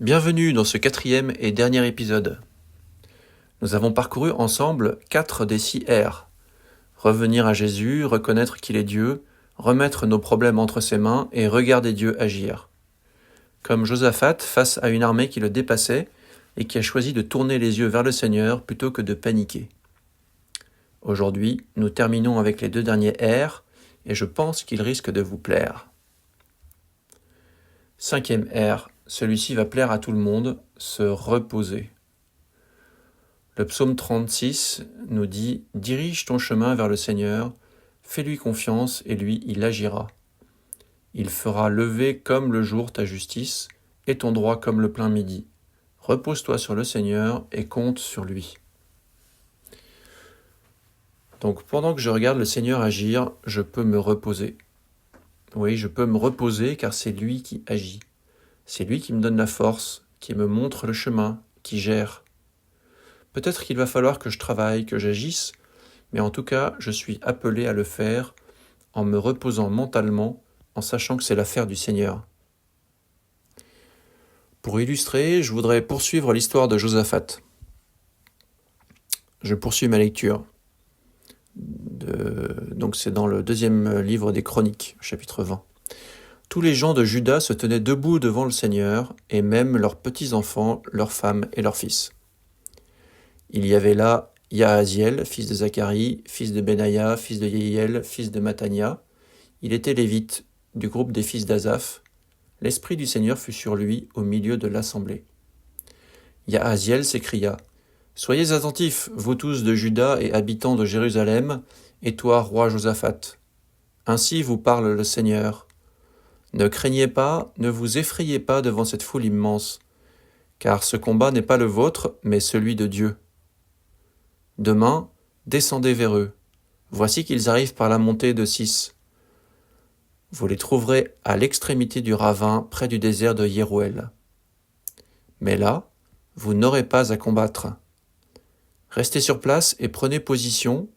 Bienvenue dans ce 4e et dernier épisode. Nous avons parcouru ensemble 4 des 6 R. Revenir à Jésus, reconnaître qu'il est Dieu, remettre nos problèmes entre ses mains et regarder Dieu agir. Comme Josaphat face à une armée qui le dépassait et qui a choisi de tourner les yeux vers le Seigneur plutôt que de paniquer. Aujourd'hui, nous terminons avec les 2 derniers R et je pense qu'ils risquent de vous plaire. 5e R, celui-ci va plaire à tout le monde, se reposer. Le psaume 36 nous dit « Dirige ton chemin vers le Seigneur, fais-lui confiance et lui, il agira. Il fera lever comme le jour ta justice et ton droit comme le plein midi. Repose-toi sur le Seigneur et compte sur lui. » Donc pendant que je regarde le Seigneur agir, je peux me reposer. Oui, je peux me reposer car c'est lui qui agit. C'est lui qui me donne la force, qui me montre le chemin, qui gère. Peut-être qu'il va falloir que je travaille, que j'agisse, mais en tout cas, je suis appelé à le faire en me reposant mentalement, en sachant que c'est l'affaire du Seigneur. Pour illustrer, je voudrais poursuivre l'histoire de Josaphat. Je poursuis ma lecture. Donc c'est dans le 2e livre des Chroniques, chapitre 20. Tous les gens de Juda se tenaient debout devant le Seigneur, et même leurs petits-enfants, leurs femmes et leurs fils. Il y avait là Yahaziel, fils de Zacharie, fils de Benaïa, fils de Yehiel, fils de Mattania. Il était lévite, du groupe des fils d'Asaph. L'Esprit du Seigneur fut sur lui au milieu de l'assemblée. Yahaziel s'écria « Soyez attentifs, vous tous de Juda et habitants de Jérusalem, et toi, roi Josaphat. Ainsi vous parle le Seigneur. Ne craignez pas, ne vous effrayez pas devant cette foule immense, car ce combat n'est pas le vôtre, mais celui de Dieu. Demain, descendez vers eux. Voici qu'ils arrivent par la montée de Cis. Vous les trouverez à l'extrémité du ravin, près du désert de Yérouël. Mais là, vous n'aurez pas à combattre. Restez sur place et prenez position,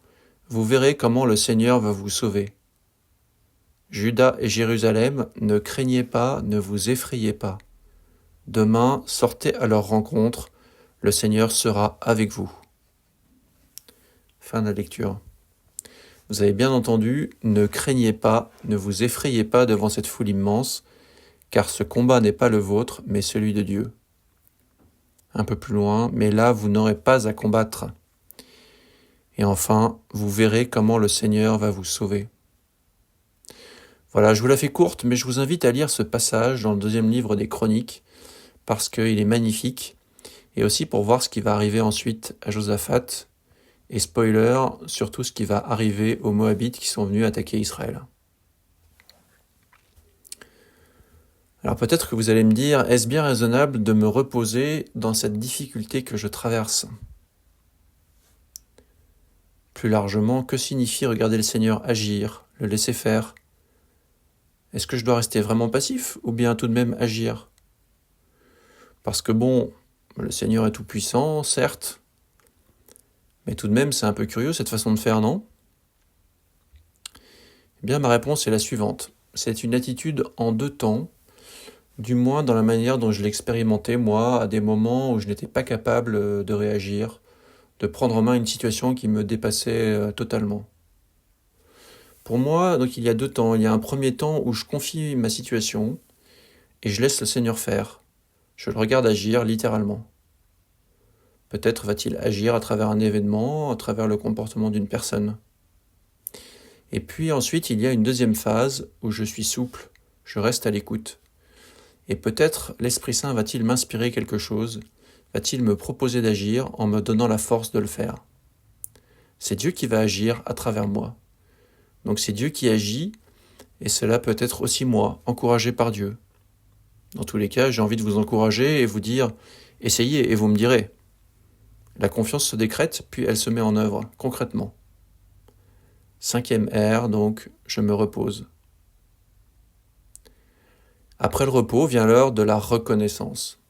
vous verrez comment le Seigneur va vous sauver. Juda et Jérusalem, ne craignez pas, ne vous effrayez pas. Demain, sortez à leur rencontre, le Seigneur sera avec vous. » Fin de la lecture. Vous avez bien entendu, ne craignez pas, ne vous effrayez pas devant cette foule immense, car ce combat n'est pas le vôtre, mais celui de Dieu. Un peu plus loin, mais là vous n'aurez pas à combattre. Et enfin, vous verrez comment le Seigneur va vous sauver. Voilà, je vous la fais courte, mais je vous invite à lire ce passage dans le 2e livre des Chroniques, parce qu'il est magnifique, et aussi pour voir ce qui va arriver ensuite à Josaphat, et spoiler, surtout ce qui va arriver aux Moabites qui sont venus attaquer Israël. Alors peut-être que vous allez me dire, est-ce bien raisonnable de me reposer dans cette difficulté que je traverse ? Plus largement, que signifie regarder le Seigneur agir, le laisser faire ? Est-ce que je dois rester vraiment passif ou bien tout de même agir ? Parce que bon, le Seigneur est tout-puissant, certes, mais tout de même c'est un peu curieux cette façon de faire, non ? Eh bien ma réponse est la suivante. C'est une attitude en 2 temps, du moins dans la manière dont je l'ai expérimenté moi, à des moments où je n'étais pas capable de réagir, de prendre en main une situation qui me dépassait totalement. Pour moi, donc il y a 2 temps. Il y a un premier temps où je confie ma situation et je laisse le Seigneur faire. Je le regarde agir littéralement. Peut-être va-t-il agir à travers un événement, à travers le comportement d'une personne. Et puis ensuite, il y a une 2e phase où je suis souple, je reste à l'écoute. Et peut-être l'Esprit Saint va-t-il m'inspirer quelque chose, va-t-il me proposer d'agir en me donnant la force de le faire. C'est Dieu qui va agir à travers moi. Donc c'est Dieu qui agit, et cela peut être aussi moi, encouragé par Dieu. Dans tous les cas, j'ai envie de vous encourager et vous dire, essayez et vous me direz. La confiance se décrète, puis elle se met en œuvre, concrètement. 5e R, donc, je me repose. Après le repos vient l'heure de la reconnaissance.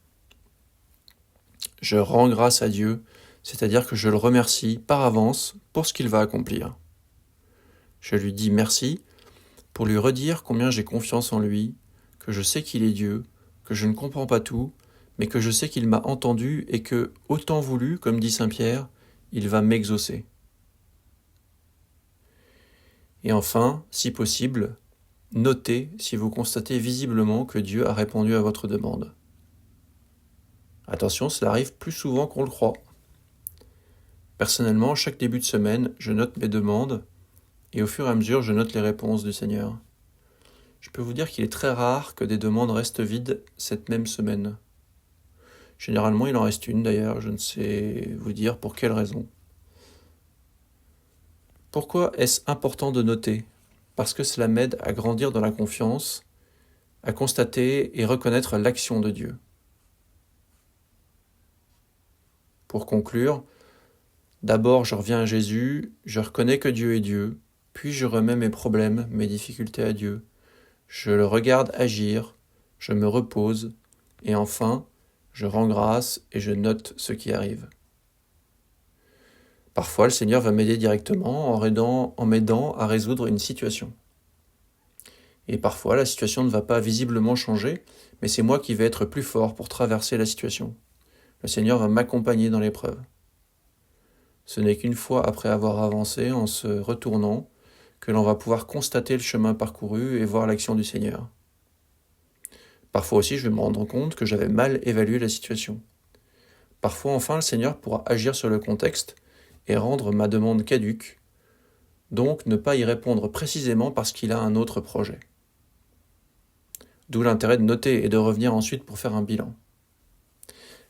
Je rends grâce à Dieu, c'est-à-dire que je le remercie par avance pour ce qu'il va accomplir. Je lui dis merci pour lui redire combien j'ai confiance en lui, que je sais qu'il est Dieu, que je ne comprends pas tout, mais que je sais qu'il m'a entendu et que, autant voulu, comme dit saint Pierre, il va m'exaucer. Et enfin, si possible, notez si vous constatez visiblement que Dieu a répondu à votre demande. Attention, cela arrive plus souvent qu'on le croit. Personnellement, chaque début de semaine, je note mes demandes et au fur et à mesure, je note les réponses du Seigneur. Je peux vous dire qu'il est très rare que des demandes restent vides cette même semaine. Généralement, il en reste une d'ailleurs, je ne sais vous dire pour quelle raison. Pourquoi est-ce important de noter ? Parce que cela m'aide à grandir dans la confiance, à constater et reconnaître l'action de Dieu. Pour conclure, d'abord je reviens à Jésus, je reconnais que Dieu est Dieu, puis je remets mes problèmes, mes difficultés à Dieu. Je le regarde agir, je me repose, et enfin, je rends grâce et je note ce qui arrive. Parfois, le Seigneur va m'aider directement en m'aidant à résoudre une situation. Et parfois, la situation ne va pas visiblement changer, mais c'est moi qui vais être plus fort pour traverser la situation. Le Seigneur va m'accompagner dans l'épreuve. Ce n'est qu'une fois après avoir avancé, en se retournant, que l'on va pouvoir constater le chemin parcouru et voir l'action du Seigneur. Parfois aussi, je vais me rendre compte que j'avais mal évalué la situation. Parfois, enfin, le Seigneur pourra agir sur le contexte et rendre ma demande caduque, donc ne pas y répondre précisément parce qu'il a un autre projet. D'où l'intérêt de noter et de revenir ensuite pour faire un bilan.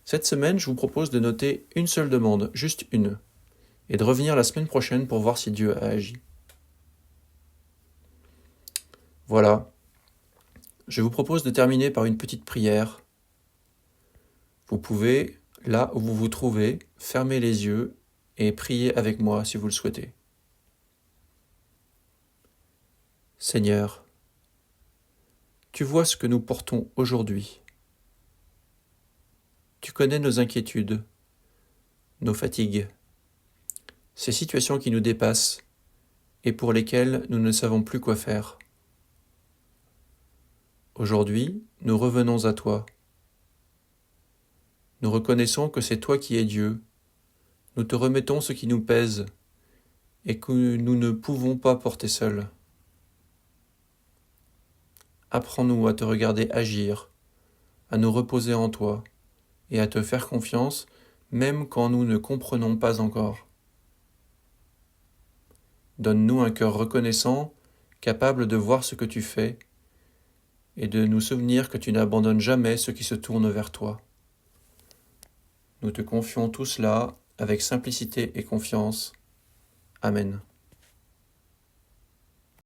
Cette semaine, je vous propose de noter une seule demande, juste une, et de revenir la semaine prochaine pour voir si Dieu a agi. Voilà. Je vous propose de terminer par une petite prière. Vous pouvez, là où vous vous trouvez, fermer les yeux et prier avec moi si vous le souhaitez. Seigneur, tu vois ce que nous portons aujourd'hui. Tu connais nos inquiétudes, nos fatigues, ces situations qui nous dépassent et pour lesquelles nous ne savons plus quoi faire. Aujourd'hui, nous revenons à toi. Nous reconnaissons que c'est toi qui es Dieu. Nous te remettons ce qui nous pèse et que nous ne pouvons pas porter seuls. Apprends-nous à te regarder agir, à nous reposer en toi et à te faire confiance même quand nous ne comprenons pas encore. Donne-nous un cœur reconnaissant, capable de voir ce que tu fais et de nous souvenir que tu n'abandonnes jamais ceux qui se tournent vers toi. Nous te confions tout cela avec simplicité et confiance. Amen.